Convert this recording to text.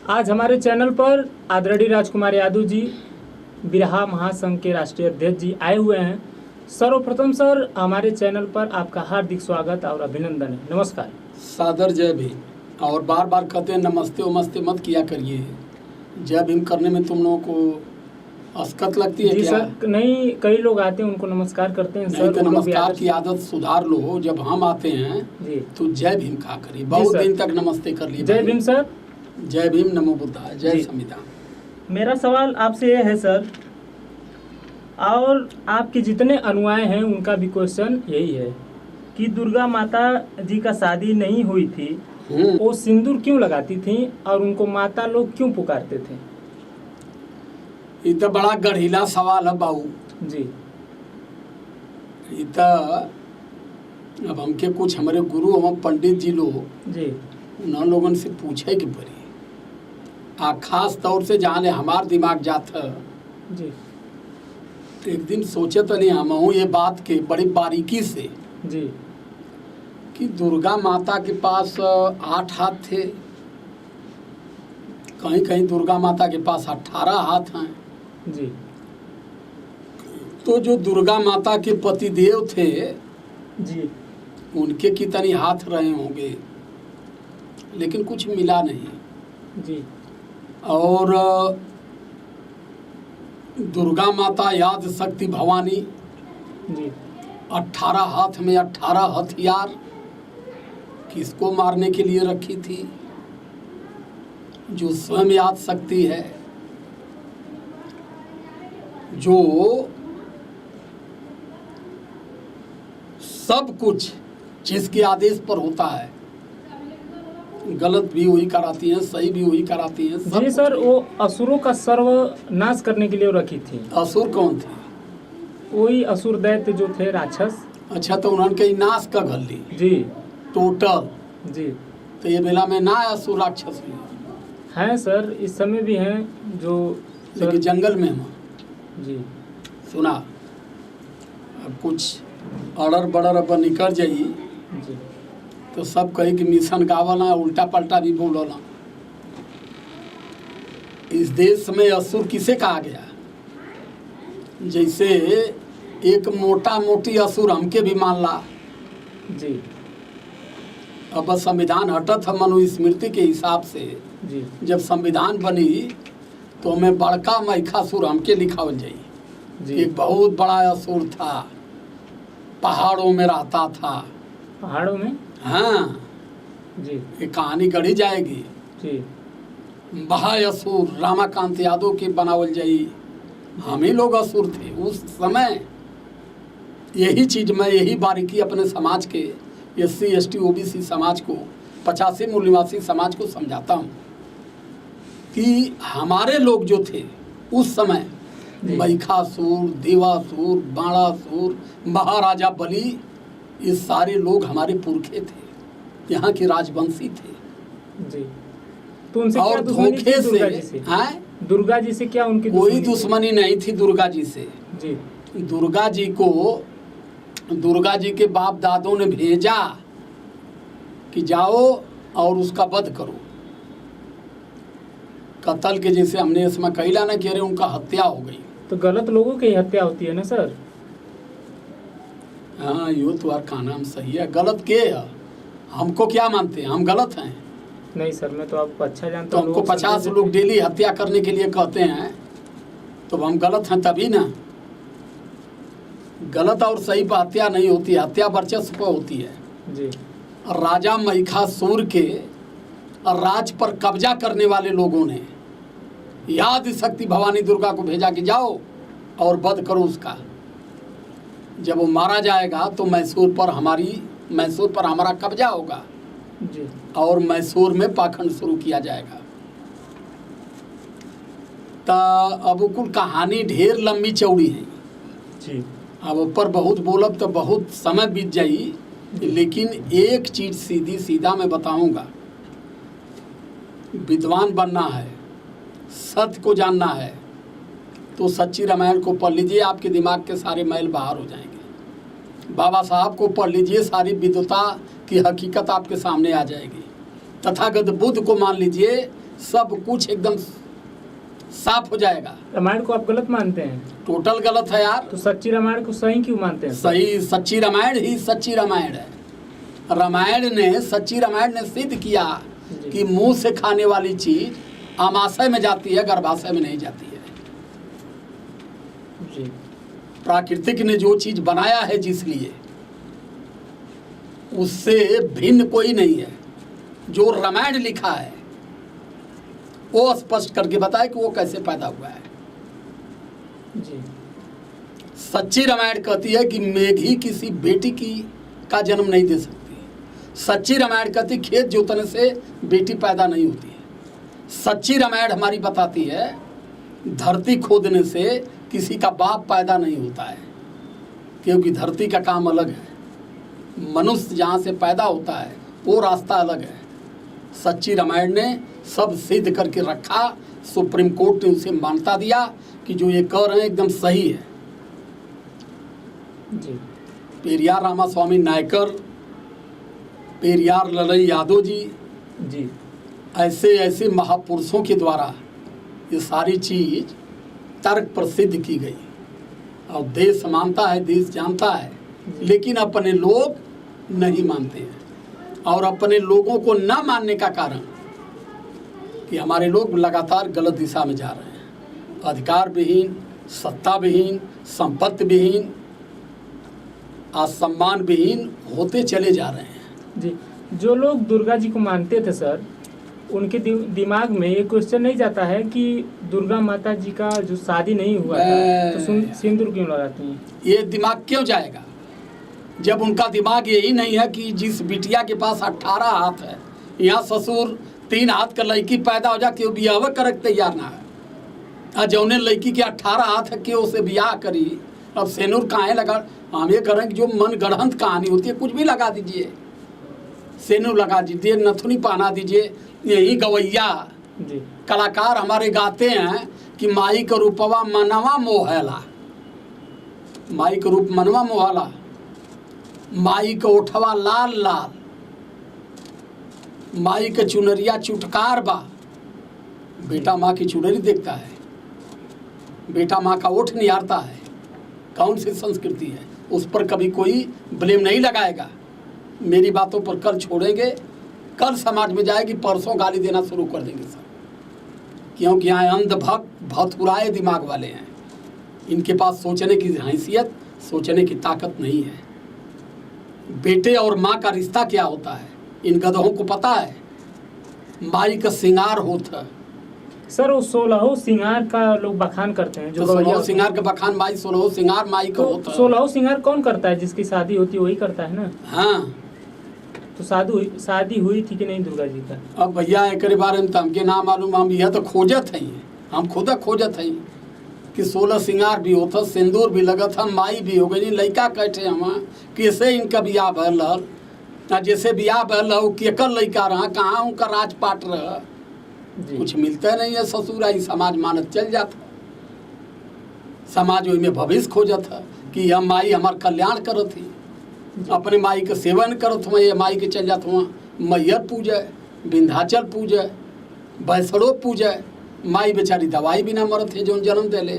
आज हमारे चैनल पर आदरणीय राजकुमार यादव जी बिरहा महासंघ के राष्ट्रीय अध्यक्ष जी आए हुए हैं। सर्वप्रथम सर हमारे चैनल पर आपका हार्दिक स्वागत और अभिनंदन है। नमस्कार। सादर जय भीम। और बार बार कहते हैं नमस्ते उमस्ते मत किया करिए, जय भीम करने में तुम लोगों को अस्कत लगती है जी क्या? सर नहीं, कई लोग आते हैं उनको नमस्कार करते हैं नहीं सर। तो नमस्कार की आदत सुधार लो। जब हम आते हैं जी तो जय भीम कहा करिए। बहुत दिन तक नमस्ते कर लिए। जय भीम सर। जय भीम, नमो बुद्धाय, जय संविधान। मेरा सवाल आपसे ये है सर, और आपके जितने अनुयायी हैं उनका भी क्वेश्चन यही है कि दुर्गा माता जी का शादी नहीं हुई थी, वो सिंदूर क्यों लगाती थी और उनको माता लोग क्यों पुकारते थे? ये तो बड़ा गढ़ीला सवाल है बाबू जी। ये तो अब हमके कुछ हमारे गुरु हम पंडित जी लोग जी उन लोगों से पूछे कि पड़ी आ खास तौर से जाने हमार दिमाग जाता जी। तो एक दिन सोचे तो नहीं हम ये बात के बड़ी बारीकी से जी कि दुर्गा माता के पास 8 हाथ थे, कहीं कहीं दुर्गा माता के पास 18 हाथ हैं। जी। तो जो दुर्गा माता के पतिदेव थे जी उनके कितनी हाथ रहे होंगे, लेकिन कुछ मिला नहीं। जी। और दुर्गा माता याद शक्ति भवानी जी 18 हाथ में 18 हथियार किसको मारने के लिए रखी थी? जो स्वयं याद शक्ति है, जो सब कुछ जिसके आदेश पर होता है, गलत भी वही कराती हैं, सही भी वही कराती हैं। जी सर, वो असुरों का सर्वनाश करने के लिए रखी थी। असुर कौन थे? वही असुर दैत्य जो थे, राक्षस। अच्छा, तो उन्होंने कहीं नाश का घर ली जी टोटल। जी। तो ये बेला में ना असुर राक्षस हैं सर, इस समय भी हैं जो लेकिन जंगल में हम जी सुना। अब कुछ अड़र बड़र अपन निकल जाई जी तो सब कहे कि मिशन गावला, उल्टा पलटा भी बोलना। इस देश में असुर किसे कहा गया? जैसे एक मोटा मोटी असुर हमके भी मान ला। जी। अब संविधान हटत है मनुस्मृति के हिसाब से। जी। जब संविधान बनी तो हमें बड़का महिषासुर हमके लिखावल जाई। जी। एक बहुत बड़ा असुर था, पहाड़ों में रहता था। पहाड़ों में? हाँ जी। ये कहानी गढ़ी जाएगी। जी। असुर रामाकांत यादव की बनावल जाई। हम ही लोग असुर थे उस समय। यही चीज मैं, यही बारीकी अपने समाज के SC ST OBC समाज को, 85 मूल निवासी समाज को समझाता हूँ कि हमारे लोग जो थे उस समय, महिषासुर, देवासुर, बाणासुर, महाराजा बलि, ये सारे लोग हमारे पुरखे थे, यहाँ के राजवंशी थे। जी। तो उनसे और क्या दुश्मनी थी धोखे दुर्गा जी से? हैं? दुर्गा जी से क्या उनकी कोई दुश्मनी नहीं थी दुर्गा जी से। जी। दुर्गा जी को दुर्गा जी के बाप दादों ने भेजा कि जाओ और उसका वध करो। कत्ल के जैसे हमने इसमें कहला ना कि अरे उनका हत्या हो गई। तो गलत लोगों की हत्या होती है ना सर? हाँ, यो तुम्हारा का नाम सही है। गलत के है? हमको क्या मानते हैं? हम गलत हैं? नहीं सर, मैं तो आपको अच्छा जानता तो हूँ। हमको 50 लोग डेली हत्या करने के लिए कहते हैं, तो हम गलत हैं तभी ना। गलत और सही पर हत्या नहीं होती है, हत्या वर्चस्व पर होती है। जी। राजा महिषासुर के राज पर कब्जा करने वाले लोगों ने याद शक्ति भवानी दुर्गा को भेजा कि जाओ और वध करो उसका। जब वो मारा जाएगा तो मैसूर पर हमारा कब्जा होगा। जी। और मैसूर में पाखंड शुरू किया जाएगा। तो अब कुल कहानी ढेर लंबी चौड़ी है जी। अब ऊपर बहुत बोलब तो बहुत समय बीत जाई, लेकिन एक चीज सीधी सीधा मैं बताऊंगा। विद्वान बनना है, सत्य को जानना है, तो सच्ची रामायण को पढ़ लीजिए, आपके दिमाग के सारे मैल बाहर हो जाएंगे। बाबा साहब को पढ़ लीजिए, सारी विद्वता की हकीकत आपके सामने आ जाएगी। तथागत बुद्ध को मान लीजिए, सब कुछ एकदम साफ हो जाएगा। रामायण को आप गलत मानते हैं? टोटल गलत है यार। तो सच्ची रामायण को सही क्यों मानते हैं? सही, सच्ची रामायण ही सच्ची रामायण है। सच्ची रामायण ने सिद्ध किया कि मुंह से खाने वाली चीज आमाशय में जाती है, गर्भाशय में नहीं जाती है। जी। प्राकृतिक ने जो चीज बनाया है जिस लिए, उससे भिन्न कोई नहीं है। जो रामायण लिखा है वो स्पष्ट करके बताए कि वो कैसे पैदा हुआ है। जी। सच्ची रामायण कहती है कि मेघी किसी बेटी का जन्म नहीं दे सकती। सच्ची रामायण कहती खेत जोतने से बेटी पैदा नहीं होती है। सच्ची रामायण हमारी बताती है धरती खोदने से किसी का बाप पैदा नहीं होता है, क्योंकि धरती का काम अलग है। मनुष्य जहाँ से पैदा होता है वो रास्ता अलग है। सच्ची रामायण ने सब सिद्ध करके रखा। सुप्रीम कोर्ट ने उसे मान्यता दिया कि जो ये कह रहे हैं एकदम सही है। जी। पेरियार रामास्वामी नायकर, पेरियार ललई यादव जी, ऐसे ऐसे महापुरुषों के द्वारा ये सारी चीज तर्क पर सिद्ध की गई। और देश मानता है, देश जानता है, लेकिन अपने लोग नहीं मानते हैं। और अपने लोगों को न मानने का कारण कि हमारे लोग लगातार गलत दिशा में जा रहे हैं। अधिकार विहीन, सत्ता विहीन, संपत्ति विहीन, सम्मान विहीन होते चले जा रहे हैं। जी। जो लोग दुर्गा जी को मानते थे सर, उनके दिमाग में ये क्वेश्चन नहीं जाता है कि दुर्गा माता जी का जो शादी नहीं हुआ था तो सिंदूर क्यों लगाती हैं? ये दिमाग क्यों जाएगा जब उनका दिमाग यही नहीं है कि जिस बिटिया के पास 18 हाथ है, यहाँ ससुर 3 हाथ का लड़की पैदा हो जा के बियाह करे तैयार ना है। जौने लड़की के 18 हाथ है कि उसे बियाह करी। अब सेनूर काहे लगा? हम ये करें कि जो मन गढ़ंत कहानी होती है कुछ भी लगा दीजिए, सेनूर लगा दीजिए, नथुनी पहना दीजिए। यही गवैया जी। कलाकार हमारे गाते हैं कि माई का रूपवा मनवा मोहला, माई का रूप मनवा मोहला, माई का ओठवा लाल लाल, माई का चुनरिया चुटकार बा। बेटा माँ की चुनरी देखता है, बेटा माँ का ओठ निहारता है। कौन सी संस्कृति है? उस पर कभी कोई ब्लेम नहीं लगाएगा। मेरी बातों पर कल छोड़ेंगे, कल समाज में जाएगी, परसों गाली देना शुरू कर देंगे सब। क्योंकि यहाँ अंधभक्त भतुराए दिमाग वाले हैं। इनके पास सोचने की हैसियत, सोचने की ताकत नहीं है। बेटे और माँ का रिश्ता क्या होता है इन गधों को पता है। माई का श्रृंगार होता सर, वो 16 श्रृंगार का लोग बखान करते हैं। जो 16 श्रृंगार का बखान माई, 16 श्रृंगार माई का होता है। 16 श्रृंगार कौन करता है? जिसकी शादी होती है वही करता है ना। हाँ, तो शादी हुई थी कि नहीं दुर्गा जी का? अब भैया एक बारे में तो हमके ना मालूम। हम यह तो खोजत है, हम खुद खोजत है कि 16 श्रृंगार भी होता, सिंदूर भी लगत, हम माई भी हो गई। लड़का कैठे हम कैसे इनका बियाह भल ना, जैसे बियाह भल केकर लड़का रहा, कहाँ उनका राजपाट रहा, कुछ मिलता नहीं है। ससुर आई समाज मानत चल जाता, समाज में भविष्य खोजत है कि हम माई हमार कल्याण करत ही, अपने माई के सेवन करत हुआ। ये माई के चल जात हुआ मैयर पूजे, विंध्याचल पूजे, बैसड़ो पूजे। माई बेचारी दवाई बिना मरत है जो जन्म दे ले।